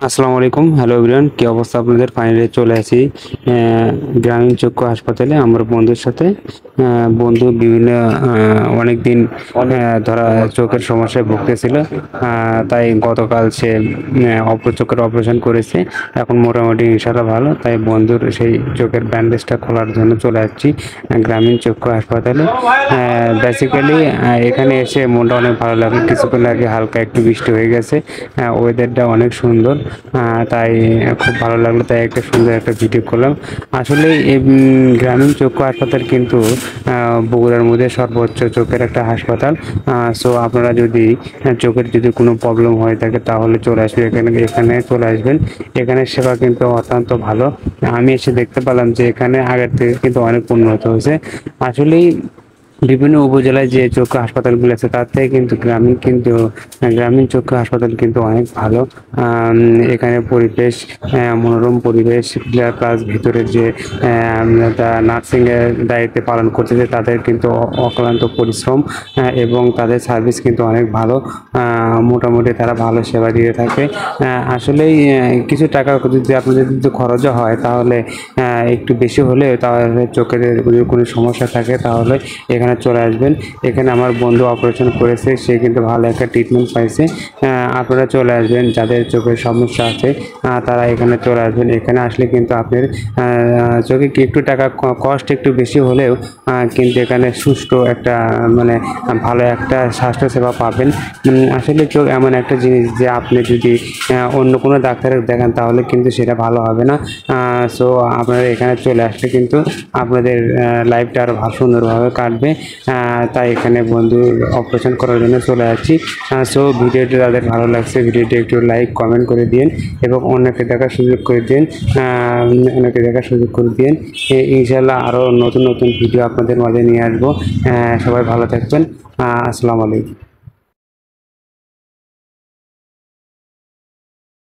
আসসালামু আলাইকুম। Hello everyone, কি অবস্থা আপনাদের? ফাইনালি চলে আসি গ্রামীণ চক্ষু হাসপাতালে আমার বন্ধুর সাথে। বন্ধু বিভিন্ন অনেক দিন ধরা চোখের সমস্যায় ভুগতেছিল। তাই গতকাল সে চোখের অপারেশন করেছে। এখন মোটামুটি ইনশাআল্লাহ ভালো। তাই বন্ধুর সেই চোখের ব্যান্ডেজটা খোলার জন্য চলে আসছি গ্রামীণ চক্ষু হাসপাতালে। বেসিক্যালি এখানে এসে মনটা অনেক ভালো লাগে। কিছুক্ষণ আগে হালকা একটু বৃষ্টি হয়ে গেছে, ওয়েদারটা অনেক সুন্দর। তাই খুব ভালো লাগলো, তাই একটা সুন্দর একটা ভিডিও করলাম। আসলে এই গ্রামীণ চক্ষু হাসপাতাল কিন্তু বগুড়ার মধ্যে সর্বোচ্চ চোখের একটা হাসপাতাল। সো আপনারা যদি চোখের যদি কোনো প্রবলেম হয়ে থাকে তাহলে চলে আসবেন এখানে চলে আসবেন। এখানে সেবা কিন্তু অত্যন্ত ভালো। আমি এসে দেখতে পেলাম যে এখানে আগের থেকে কিন্তু অনেক উন্নত হয়েছে। আসলেই বিভিন্ন উপজেলায় যে চক্ষু হাসপাতালগুলো আছে তার থেকে কিন্তু গ্রামীণ চক্ষু হাসপাতাল কিন্তু অনেক ভালো। এখানে পরিবেশ, মনোরম পরিবেশ, প্লাস ভিতরের যে নার্সিং এর দায়িত্ব পালন করতেছে তাদের কিন্তু অক্লান্ত পরিশ্রম, এবং তাদের সার্ভিস কিন্তু অনেক ভালো। মোটামুটি তারা ভালো সেবা দিয়ে থাকে। আসলেই কিছু টাকা যদি আপনাদের যদি খরচও হয় তাহলে একটু বেশি হলে, তাহলে চোখের যদি কোনো সমস্যা থাকে তাহলে এখানে চলে আসবেন। এখানে আমার বন্ধু অপারেশন করেছে, সে কিন্তু ভালো একটা ট্রিটমেন্ট পাইছে। আপনারা চলে আসবেন, যাদের চোখের সমস্যা আছে তারা এখানে চলে আসবেন। এখানে আসলে কিন্তু আপনার চোখে কি একটু টাকা কষ্ট একটু বেশি হলেও কিন্তু এখানে সুষ্ঠু একটা মানে ভালো একটা স্বাস্থ্যসেবা পাবেন। আসলে চোখ এমন একটা জিনিস যে আপনি যদি অন্য কোনো ডাক্তারের দেখান তাহলে কিন্তু সেটা ভালো হবে না। সো আপনারা এখানে চলে আসলে কিন্তু আপনাদের লাইফটা আরও সুন্দরভাবে কাটবে। তাই এখানে বন্ধু অপারেশন করার জন্য চলে আসছি। সো ভিডিওটি তাদের ভালো লাগছে, ভিডিওটি একটু লাইক কমেন্ট করে দিন এবং অন্যকে দেখার সুযোগ করে দিন। ইনশাল্লাহ আরও নতুন নতুন ভিডিও আপনাদের মাঝে নিয়ে আসবো। সবাই ভালো থাকবেন। আসসালামু আলাইকুম।